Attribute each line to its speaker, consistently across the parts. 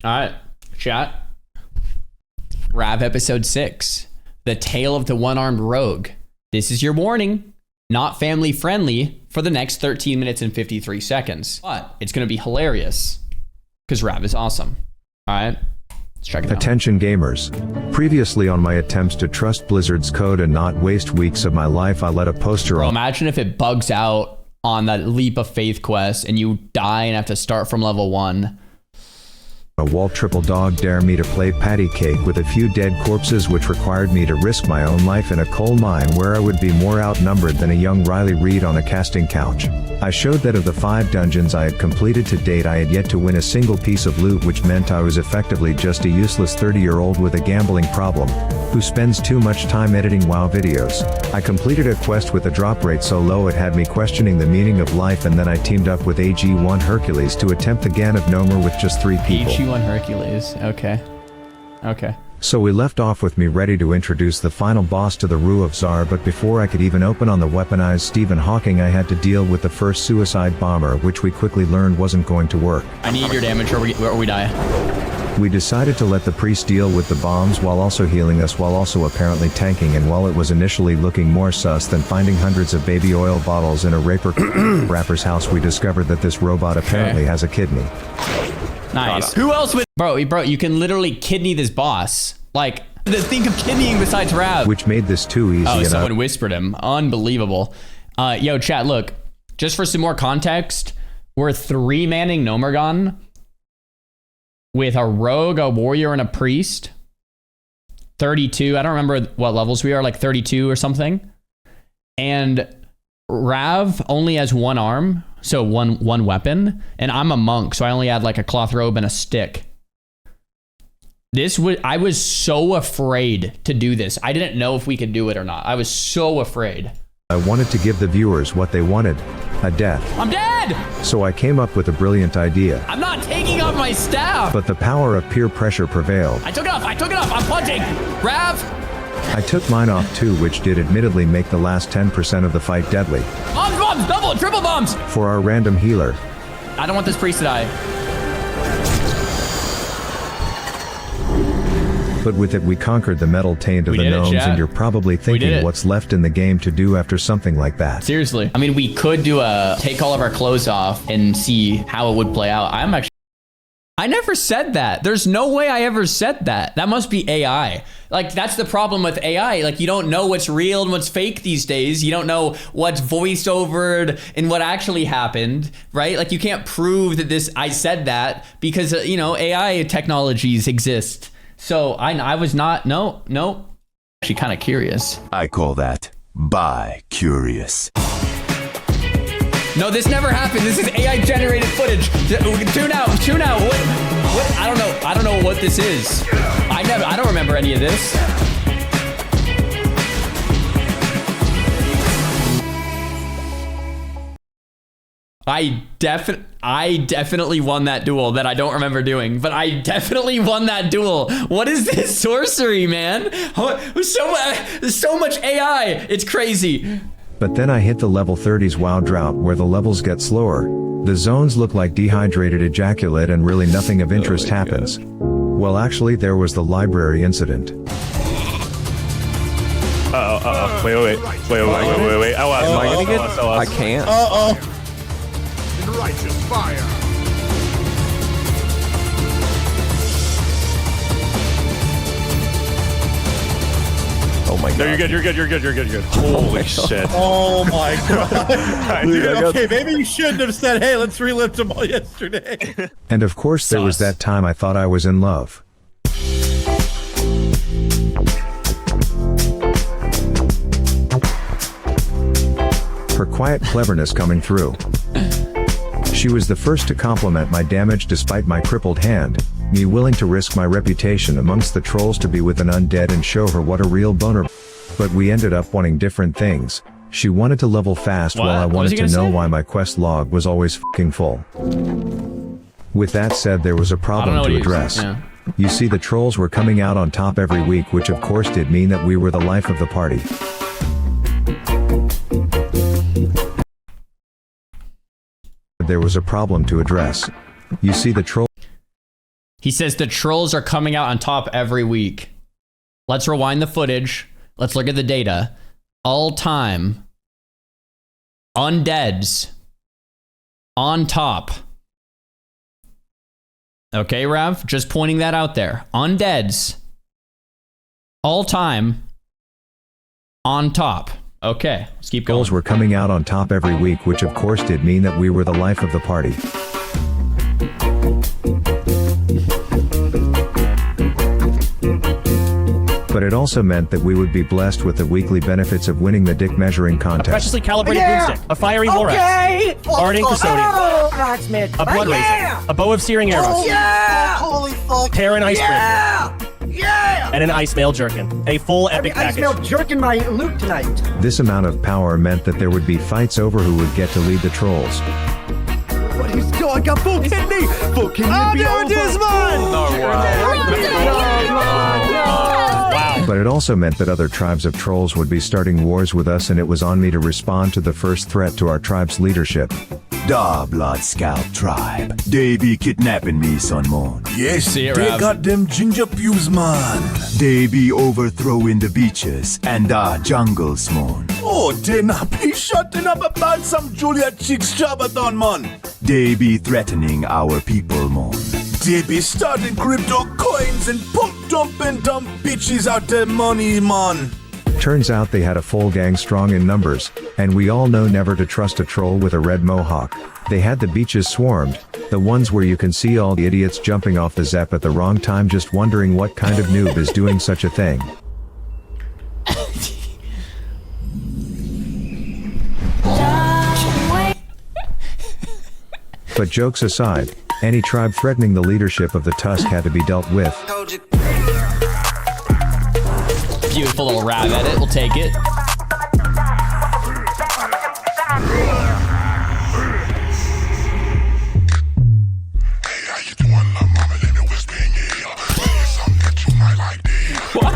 Speaker 1: All right, chat. Rav episode 6, the tale of the one-armed rogue. This is your warning. Not family friendly for the next 13 minutes and 53 seconds. But it's going to be hilarious because Rav is awesome. All right, let's check it out.
Speaker 2: Attention gamers. Previously on my attempts to trust Blizzard's code and not waste weeks of my life, I let a poster
Speaker 1: Bro,
Speaker 2: on.
Speaker 1: imagine if it bugs out on that leap of faith quest and you die and have to start from level 1.
Speaker 2: A wall triple dog dare me to play patty cake with a few dead corpses, which required me to risk my own life in a coal mine where I would be more outnumbered than a young Riley Reid on a casting couch. I showed that of the 5 dungeons I had completed to date, I had yet to win a single piece of loot, which meant I was effectively just a useless 30-year-old with a gambling problem, who spends too much time editing WoW videos. I completed a quest with a drop rate so low it had me questioning the meaning of life, and then I teamed up with AG1 Hercules to attempt the Gan of Gnomer with just 3 people.
Speaker 1: AG1 Hercules, okay. So
Speaker 2: we left off with me ready to introduce the final boss to the Rue of Zar, but before I could even open on the weaponized Stephen Hawking, I had to deal with the first suicide bomber, which we quickly learned wasn't going to work.
Speaker 1: I need your damage or we die.
Speaker 2: We decided to let the priest deal with the bombs while also healing us, while also apparently tanking, and while it was initially looking more sus than finding hundreds of baby oil bottles in a rapper's house, we discovered that this robot apparently has a kidney.
Speaker 1: Nice. Who else would... Bro, you can literally kidney this boss. Like, think of kidneying besides Rav.
Speaker 2: Which made this too easy.
Speaker 1: Oh, someone whispered him. Unbelievable. Yo, chat, look. Just for some more context, we're 3-manning Gnomeregan with a rogue, a warrior, and a priest. 32. I don't remember what levels we are, like 32 or something. And Rav only has 1 arm, so one weapon, and I'm a monk, so I only had like a cloth robe and a stick. I was so afraid to do this. I didn't know if we could do it or not. I was so afraid.
Speaker 2: I wanted to give the viewers what they wanted, a death.
Speaker 1: I'm dead!
Speaker 2: So I came up with a brilliant idea.
Speaker 1: I'm not taking off my staff!
Speaker 2: But the power of peer pressure prevailed.
Speaker 1: I took it off, I'm punching! Rav!
Speaker 2: I took mine off too, which did admittedly make the last 10% of the fight deadly.
Speaker 1: Bombs, double, triple bombs!
Speaker 2: For our random healer.
Speaker 1: I don't want this priest to die.
Speaker 2: But with it we conquered the metal taint of the gnomes, and you're probably thinking what's left in the game to do after something like that.
Speaker 1: Seriously. I mean, we could do take all of our clothes off and see how it would play out. I never said that. There's no way I ever said that. That must be AI. Like, that's the problem with AI. Like, you don't know what's real and what's fake these days. You don't know what's voiced overed and what actually happened, right? Like, you can't prove that I said that because, you know, AI technologies exist. So I was not, no. Actually kind of curious.
Speaker 3: I call that bi-curious.
Speaker 1: No, this never happened. This is AI generated footage. Tune out. What? I don't know what this is. I don't remember any of this. I definitely won that duel that I don't remember doing, but I definitely won that duel. What is this sorcery, man? There's so much AI. It's crazy.
Speaker 2: But then I hit the level 30s WoW drought, where the levels get slower. The zones look like dehydrated ejaculate, and really nothing of interest happens. Well, actually, there was the library incident.
Speaker 4: Wait. Am I gonna get? I can't.
Speaker 5: Righteous fire.
Speaker 4: Oh my god. No, you're good. Holy shit.
Speaker 5: Oh my god. Dude, okay, maybe you shouldn't have said, hey, let's relive them all yesterday.
Speaker 2: And of course there was that time I thought I was in love. Her quiet cleverness coming through. She was the first to compliment my damage despite my crippled hand, me willing to risk my reputation amongst the trolls to be with an undead and show her what a real boner. But we ended up wanting different things. She wanted to level fast while I wanted to know why my quest log was always f***ing full. With that said, there was a problem to address. You see, the trolls were coming out on top every week, which of course did mean that we were the life of the party. There was a problem to address. You see, the troll...
Speaker 1: He says the trolls are coming out on top every week. Let's rewind the footage. Let's look at the data. All time. Undeads. On top. Okay, Rav? Just pointing that out there. Undeads. All time. On top. Okay, let's keep going.
Speaker 2: Trolls were coming out on top every week, which of course did mean that we were the life of the party. But it also meant that we would be blessed with the weekly benefits of winning the dick measuring
Speaker 6: A
Speaker 2: contest.
Speaker 6: preciously calibrated boomstick, a fiery borax, arding custodian, a blood razor, a bow of searing arrows,
Speaker 7: Holy fuck!
Speaker 6: pear and icebreaker, and an ice mail jerkin. A full epic
Speaker 7: I
Speaker 6: package.
Speaker 7: smelled jerking my loot tonight.
Speaker 2: This amount of power meant that there would be fights over who would get to lead the trolls.
Speaker 7: What is going on? Fucking hit me! Fucking hit me
Speaker 2: But it also meant that other tribes of trolls would be starting wars with us, and it was on me to respond to the first threat to our tribe's leadership.
Speaker 3: Da Bloodscalp tribe. They be kidnapping me, son, mon.
Speaker 8: Yes,
Speaker 1: See it,
Speaker 8: they
Speaker 1: Rav.
Speaker 8: got them ginger pews, man.
Speaker 3: They be overthrowing the beaches and the jungles, mon.
Speaker 8: Oh, they not be shutting up about some Julia Chicks Jabathon, man.
Speaker 3: They be threatening our people, mon.
Speaker 8: They be starting crypto coins and pump dumping dumb bitches out their money, man.
Speaker 2: Turns out they had a full gang strong in numbers, and we all know never to trust a troll with a red mohawk. They had the beaches swarmed, the ones where you can see all the idiots jumping off the Zep at the wrong time just wondering what kind of noob is doing such a thing. But jokes aside, any tribe threatening the leadership of the Tusk had to be dealt with.
Speaker 1: Beautiful little Rav edit. We'll take it. What?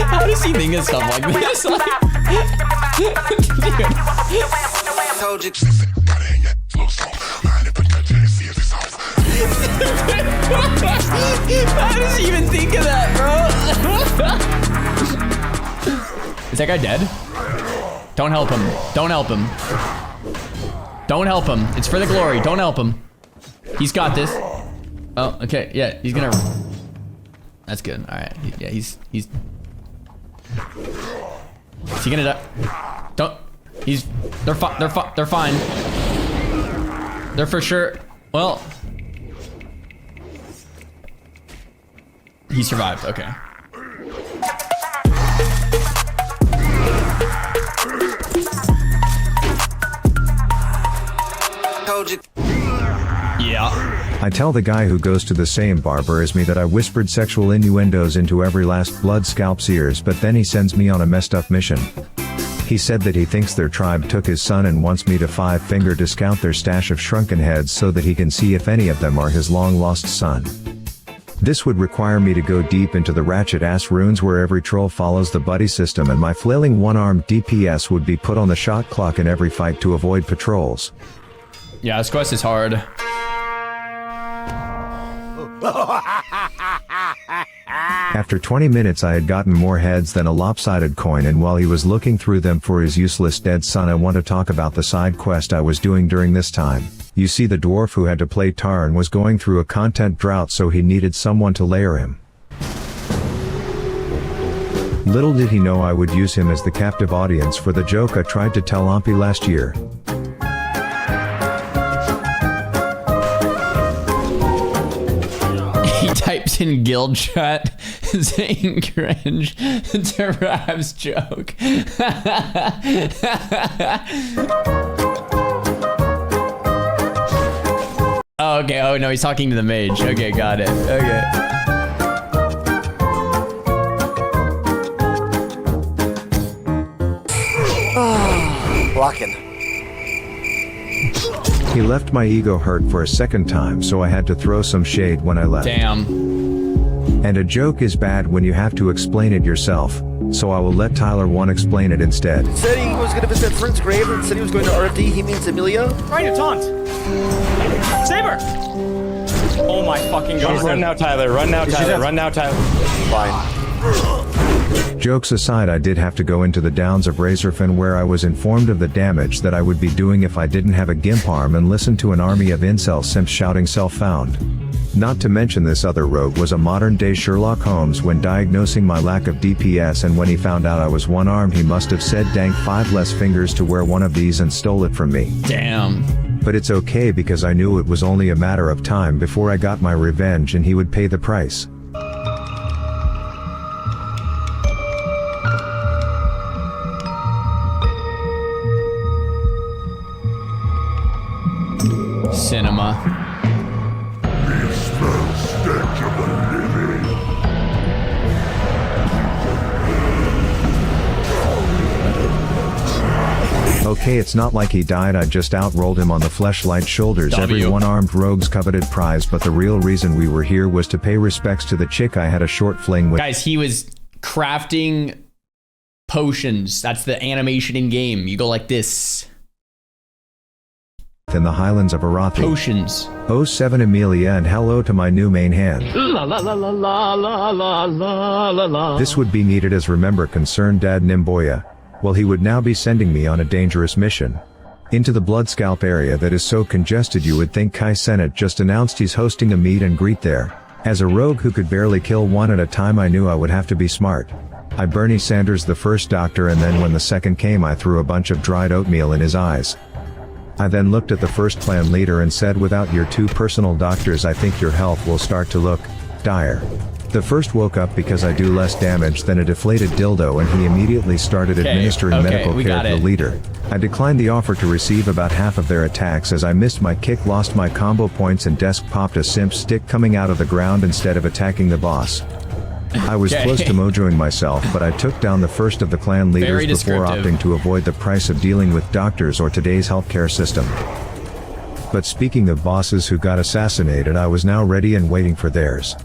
Speaker 1: How does he think of stuff like this? How does he even think of that, bro? Is that guy dead? Don't help him. Don't help him. Don't help him. It's for the glory. Don't help him. He's got this. Oh, okay. Yeah, he's gonna... That's good. All right. Yeah, he's... Is he gonna die? Don't... He's... They're fine. They're for sure... Well... He survived. Okay. Yeah.
Speaker 2: I tell the guy who goes to the same barber as me that I whispered sexual innuendos into every last Bloodscalp's ears, but then he sends me on a messed up mission. He said that he thinks their tribe took his son and wants me to five-finger discount their stash of shrunken heads so that he can see if any of them are his long-lost son. This would require me to go deep into the ratchet-ass runes where every troll follows the buddy system, and my flailing one-armed DPS would be put on the shot clock in every fight to avoid patrols.
Speaker 1: Yeah, this quest is hard.
Speaker 2: After 20 minutes I had gotten more heads than a lopsided coin, and while he was looking through them for his useless dead son, I want to talk about the side quest I was doing during this time. You see, the dwarf who had to play Tarn was going through a content drought, so he needed someone to layer him. Little did he know I would use him as the captive audience for the joke I tried to tell Ampy last year.
Speaker 1: He types in guild chat saying cringe to Rav's joke. Oh, okay. Oh, no, he's talking to the mage. Okay, got it. Okay.
Speaker 7: Blocking.
Speaker 2: He left my ego hurt for a second time, so I had to throw some shade when I left.
Speaker 1: Damn.
Speaker 2: And a joke is bad when you have to explain it yourself, so I will let Tyler one explain it instead.
Speaker 7: Said he was going to visit Friend's grave and said he was going to RFD. He means Amelia.
Speaker 6: Trying to taunt. Saber! Oh my fucking god.
Speaker 4: Run now, Tyler. Run now, Tyler. Run now, Tyler.
Speaker 3: Fine.
Speaker 2: Jokes aside, I did have to go into the Downs of Razerfen where I was informed of the damage that I would be doing if I didn't have a gimp arm and listen to an army of incel simps shouting self-found. Not to mention this other rogue was a modern-day Sherlock Holmes when diagnosing my lack of DPS, and when he found out I was one-armed he must have said dank 5 less fingers to wear one of these and stole it from me.
Speaker 1: Damn.
Speaker 2: But it's okay because I knew it was only a matter of time before I got my revenge and he would pay the price.
Speaker 1: Cinema.
Speaker 2: Okay, it's not like he died, I just outrolled him on the fleshlight shoulders. Every one-armed rogue's coveted prize, but the real reason we were here was to pay respects to the chick I had a short fling with.
Speaker 1: Guys, he was crafting potions. That's the animation in game. You go like this.
Speaker 2: In the highlands of Arathi.
Speaker 1: Potions.
Speaker 2: 07 Amelia, and hello to my new main hand.
Speaker 6: La la la la la la la la la la.
Speaker 2: This would be needed as remember concerned Dad Nimboya. Well, he would now be sending me on a dangerous mission. Into the Bloodscalp area that is so congested you would think Kai Cenat just announced he's hosting a meet and greet there. As a rogue who could barely kill one at a time, I knew I would have to be smart. I Bernie Sanders the first doctor, and then when the second came I threw a bunch of dried oatmeal in his eyes. I then looked at the first clan leader and said, without your 2 personal doctors I think your health will start to look dire. The first woke up because I do less damage than a deflated dildo, and he immediately started administering medical care to the leader. I declined the offer to receive about half of their attacks as I missed my kick, lost my combo points, and desk popped a simp stick coming out of the ground instead of attacking the boss. I was close to mojoing myself, but I took down the first of the clan leaders before opting to avoid the price of dealing with doctors or today's healthcare system. But speaking of bosses who got assassinated, I was now ready and waiting for theirs.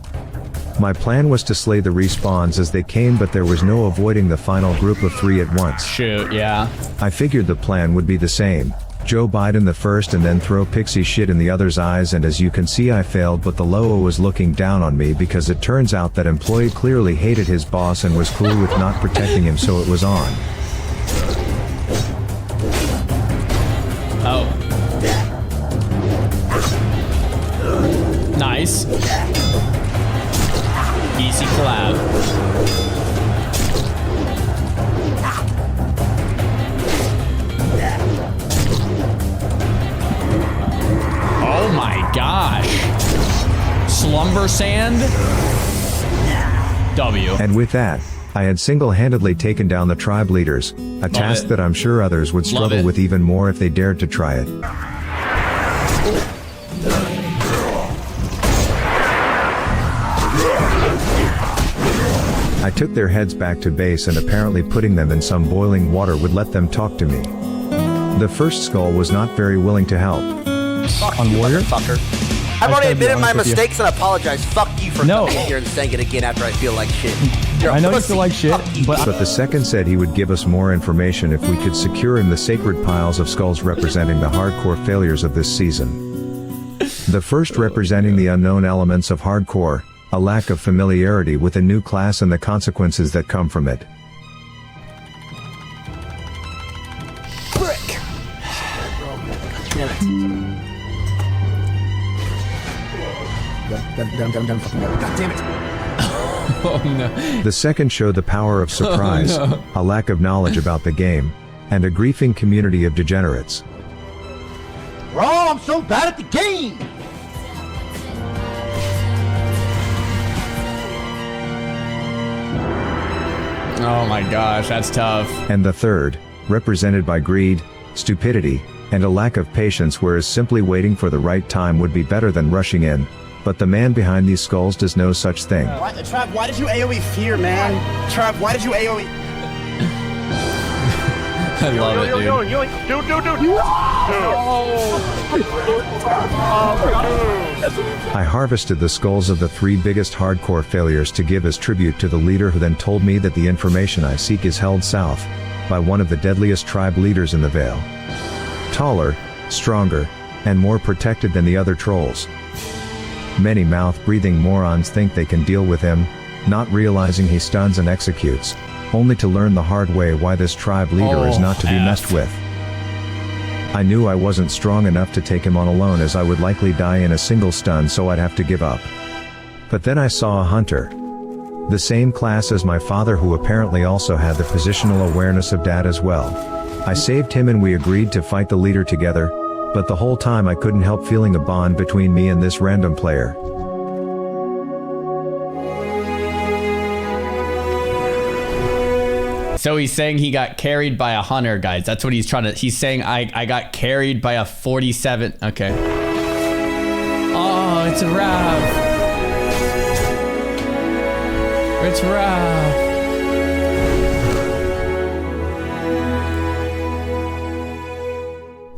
Speaker 2: My plan was to slay the respawns as they came, but there was no avoiding the final group of 3 at once.
Speaker 1: Shoot, yeah.
Speaker 2: I figured the plan would be the same. Joe Biden the first and then throw pixie shit in the other's eyes, and as you can see I failed, but the Loa was looking down on me because it turns out that employee clearly hated his boss and was cool with not protecting him, so it was on.
Speaker 1: Oh. Nice. Easy collab. Oh my gosh. Slumber Sand. W.
Speaker 2: And with that, I had single-handedly taken down the tribe leaders, a task that I'm sure others would struggle with even more if they dared to try it. I took their heads back to base, and apparently putting them in some boiling water would let them talk to me. The first skull was not very willing to help.
Speaker 9: Fuck you, motherfucker. I've already admitted my mistakes and apologize. Fuck you for coming in here and saying it again after I feel like shit.
Speaker 10: I know you feel like shit,
Speaker 2: but the second said he would give us more information if we could secure him the sacred piles of skulls representing the hardcore failures of this season. The first representing the unknown elements of hardcore, a lack of familiarity with a new class and the consequences that come from it.
Speaker 9: Frick! God damn it.
Speaker 1: Oh no.
Speaker 2: The second showed the power of surprise, a lack of knowledge about the game, and a griefing community of degenerates.
Speaker 7: Bro, I'm so bad at the game!
Speaker 1: Oh my gosh, that's tough.
Speaker 2: And the third, represented by greed, stupidity, and a lack of patience, whereas simply waiting for the right time would be better than rushing in. But the man behind these skulls does no such thing.
Speaker 11: Trav, why did you AoE fear, man? Trav, why did you AoE?
Speaker 1: I love it, dude.
Speaker 2: I harvested the skulls of the 3 biggest hardcore failures to give as tribute to the leader, who then told me that the information I seek is held south by one of the deadliest tribe leaders in the Vale. Taller, stronger, and more protected than the other trolls. Many mouth-breathing morons think they can deal with him, not realizing he stuns and executes, only to learn the hard way why this tribe leader is not to be messed with. I knew I wasn't strong enough to take him on alone, as I would likely die in a single stun, so I'd have to give up. But then I saw a hunter. The same class as my father, who apparently also had the positional awareness of Dad as well. I saved him and we agreed to fight the leader together, but the whole time I couldn't help feeling a bond between me and this random player.
Speaker 1: So he's saying he got carried by a hunter, guys. That's what he's trying to... He's saying I got carried by a 47... Okay. Oh, it's a Rav. It's Rav.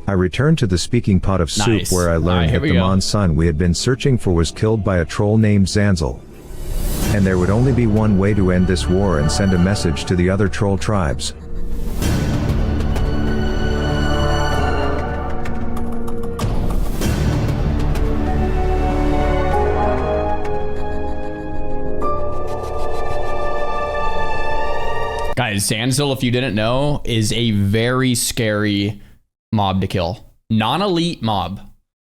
Speaker 2: I returned to the speaking pot of soup,
Speaker 1: Nice.
Speaker 2: where I learned that the Mon son we had been searching for was killed by a troll named Zanzil. And there would only be one way to end this war and send a message to the other troll tribes.
Speaker 1: Guys, Zanzil, if you didn't know, is a very scary mob to kill. Non-elite mob,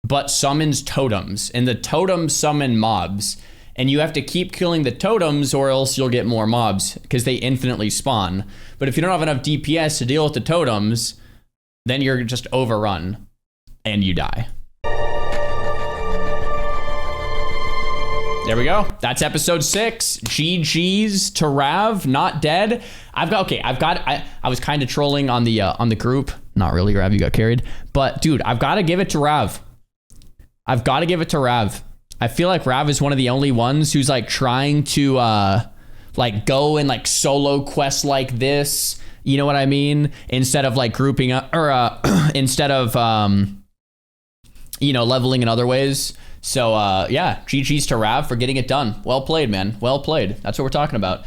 Speaker 1: but summons totems. And the totems summon mobs. And you have to keep killing the totems or else you'll get more mobs because they infinitely spawn. But if you don't have enough DPS to deal with the totems, then you're just overrun and you die. There we go. That's episode 6. GG's to Rav, not dead. I was kind of trolling on the group. Not really, Rav, you got carried. But dude, I've got to give it to Rav. I've got to give it to Rav. I feel like Rav is one of the only ones who's like trying to like go and like solo quest like this. You know what I mean? Instead of like grouping up or instead of you know, leveling in other ways. So yeah, GG's to Rav for getting it done. Well played, man. Well played. That's what we're talking about.